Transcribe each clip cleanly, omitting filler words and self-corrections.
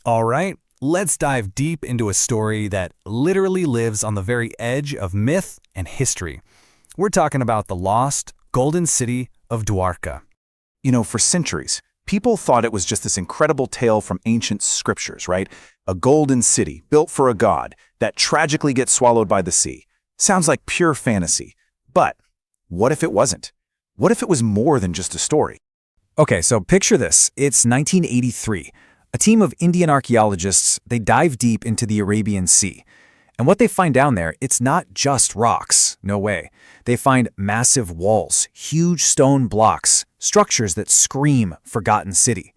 All right, let's dive deep into a story that literally lives on the very edge of myth and history. We're talking about the lost, golden city of Dwarka. For centuries, people thought it was just this incredible tale from ancient scriptures, right? A golden city built for a god that tragically gets swallowed by the sea. Sounds like pure fantasy. But what if it wasn't? What if it was more than just a story? Okay, so picture this. It's 1983. A team of Indian archaeologists, they dive deep into the Arabian Sea. And what they find down there, it's not just rocks. No way. They find massive walls, huge stone blocks, structures that scream forgotten city.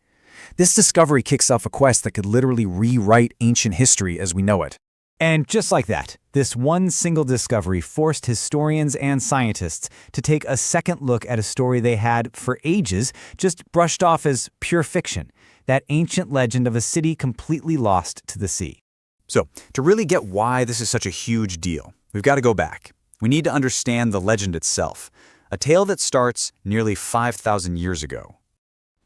This discovery kicks off a quest that could literally rewrite ancient history as we know it. And just like that, this one single discovery forced historians and scientists to take a second look at a story they had, for ages, just brushed off as pure fiction. That ancient legend of a city completely lost to the sea. So, to really get why this is such a huge deal, we've got to go back. We need to understand the legend itself, a tale that starts nearly 5,000 years ago.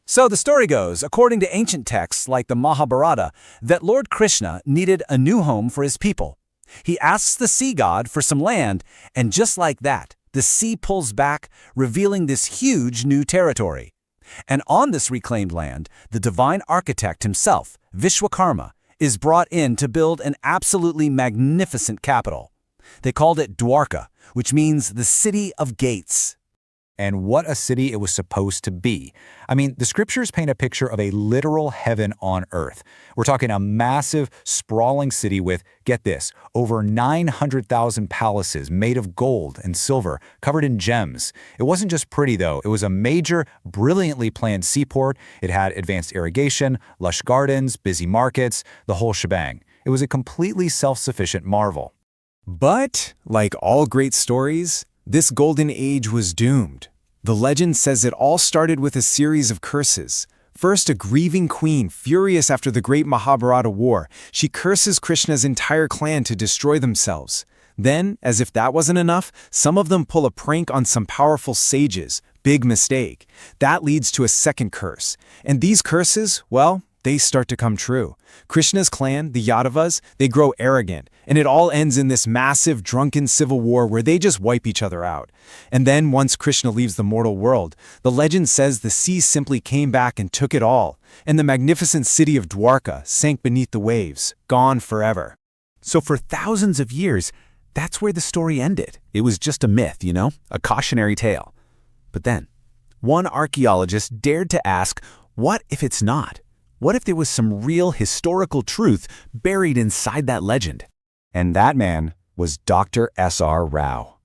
So the story goes, according to ancient texts like the Mahabharata, that Lord Krishna needed a new home for his people. He asks the sea god for some land, and just like that, the sea pulls back, revealing this huge new territory. And on this reclaimed land, the divine architect himself, Vishwakarma, is brought in to build an absolutely magnificent capital. They called it Dwarka, which means the city of gates. And what a city it was supposed to be. I mean, the scriptures paint a picture of a literal heaven on earth. We're talking a massive, sprawling city with, get this, over 900,000 palaces made of gold and silver, covered in gems. It wasn't just pretty, though. It was a major, brilliantly planned seaport. It had advanced irrigation, lush gardens, busy markets, the whole shebang. It was a completely self-sufficient marvel. But, like all great stories, this golden age was doomed. The legend says it all started with a series of curses. First, a grieving queen, furious after the great Mahabharata war, she curses Krishna's entire clan to destroy themselves. Then, as if that wasn't enough, some of them pull a prank on some powerful sages. Big mistake. That leads to a second curse. And these curses, well, they start to come true. Krishna's clan, the Yadavas, they grow arrogant, and it all ends in this massive, drunken civil war where they just wipe each other out. And then, once Krishna leaves the mortal world, the legend says the sea simply came back and took it all, and the magnificent city of Dwarka sank beneath the waves, gone forever. So for thousands of years, that's where the story ended. It was just a myth, a cautionary tale. But then, one archaeologist dared to ask, what if it's not? What if there was some real historical truth buried inside that legend? And that man was Dr. S.R. Rao.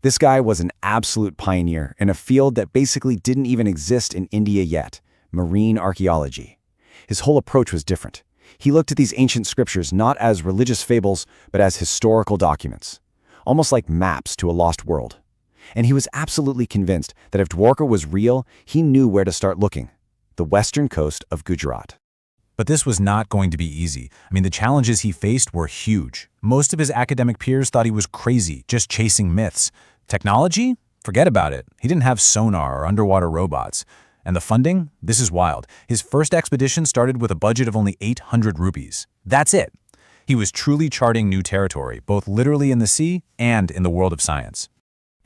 This guy was an absolute pioneer in a field that basically didn't even exist in India yet, marine archaeology. His whole approach was different. He looked at these ancient scriptures not as religious fables, but as historical documents, almost like maps to a lost world. And he was absolutely convinced that if Dwarka was real, he knew where to start looking: the western coast of Gujarat. But this was not going to be easy. The challenges he faced were huge. Most of his academic peers thought he was crazy, just chasing myths. Technology? Forget about it. He didn't have sonar or underwater robots. And the funding? This is wild. His first expedition started with a budget of only 800 rupees. That's it. He was truly charting new territory, both literally in the sea and in the world of science.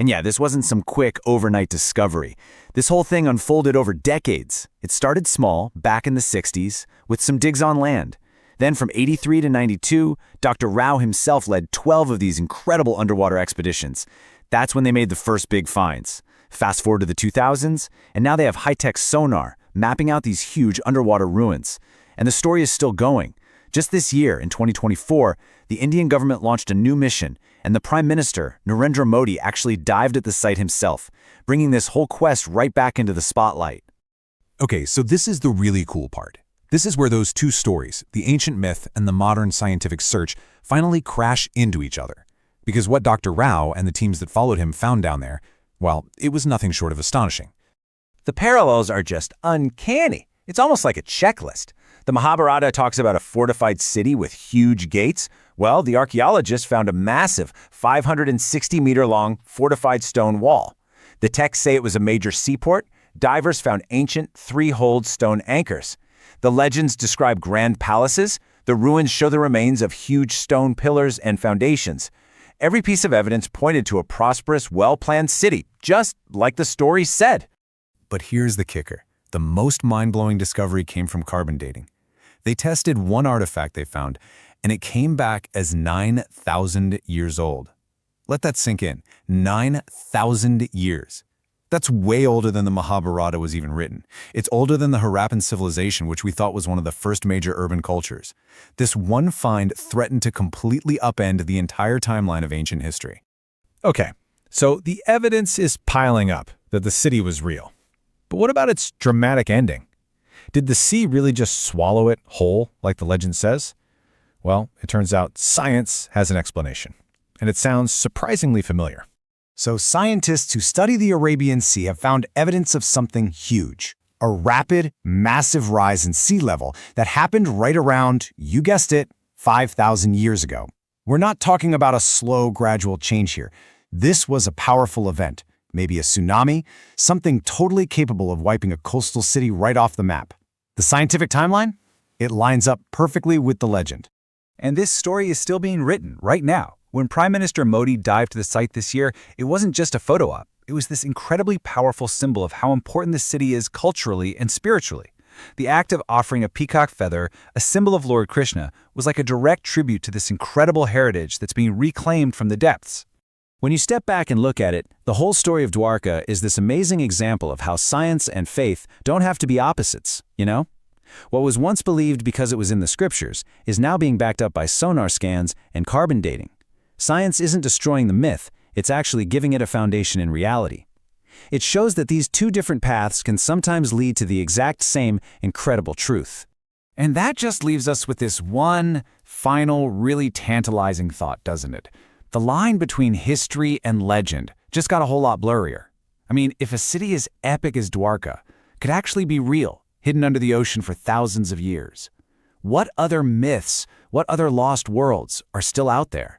And yeah, this wasn't some quick overnight discovery. This whole thing unfolded over decades. It started small, back in the 60s, with some digs on land. Then from 83 to 92, Dr. Rao himself led 12 of these incredible underwater expeditions. That's when they made the first big finds. Fast forward to the 2000s, and now they have high-tech sonar, mapping out these huge underwater ruins. And the story is still going. Just this year, in 2024, the Indian government launched a new mission, and the Prime Minister, Narendra Modi, actually dived at the site himself, bringing this whole quest right back into the spotlight. Okay, so this is the really cool part. This is where those two stories, the ancient myth and the modern scientific search, finally crash into each other. Because what Dr. Rao and the teams that followed him found down there, well, it was nothing short of astonishing. The parallels are just uncanny. It's almost like a checklist. The Mahabharata talks about a fortified city with huge gates. Well, the archaeologists found a massive 560-meter-long fortified stone wall. The texts say it was a major seaport. Divers found ancient three-holed stone anchors. The legends describe grand palaces. The ruins show the remains of huge stone pillars and foundations. Every piece of evidence pointed to a prosperous, well-planned city, just like the story said. But here's the kicker. The most mind-blowing discovery came from carbon dating. They tested one artifact they found, and it came back as 9,000 years old. Let that sink in. 9,000 years. That's way older than the Mahabharata was even written. It's older than the Harappan civilization, which we thought was one of the first major urban cultures. This one find threatened to completely upend the entire timeline of ancient history. Okay, so the evidence is piling up that the city was real. But what about its dramatic ending? Did the sea really just swallow it whole, like the legend says? Well, it turns out science has an explanation, and it sounds surprisingly familiar. So scientists who study the Arabian Sea have found evidence of something huge. A rapid, massive rise in sea level that happened right around, you guessed it, 5,000 years ago. We're not talking about a slow, gradual change here. This was a powerful event. Maybe a tsunami, something totally capable of wiping a coastal city right off the map. The scientific timeline? It lines up perfectly with the legend. And this story is still being written right now. When Prime Minister Modi dived to the site this year, it wasn't just a photo op. It was this incredibly powerful symbol of how important the city is culturally and spiritually. The act of offering a peacock feather, a symbol of Lord Krishna, was like a direct tribute to this incredible heritage that's being reclaimed from the depths. When you step back and look at it, the whole story of Dwarka is this amazing example of how science and faith don't have to be opposites, you know? What was once believed because it was in the scriptures is now being backed up by sonar scans and carbon dating. Science isn't destroying the myth, it's actually giving it a foundation in reality. It shows that these two different paths can sometimes lead to the exact same incredible truth. And that just leaves us with this one final, really tantalizing thought, doesn't it? The line between history and legend just got a whole lot blurrier. I mean, if a city as epic as Dwarka could actually be real, hidden under the ocean for thousands of years, what other myths, what other lost worlds are still out there?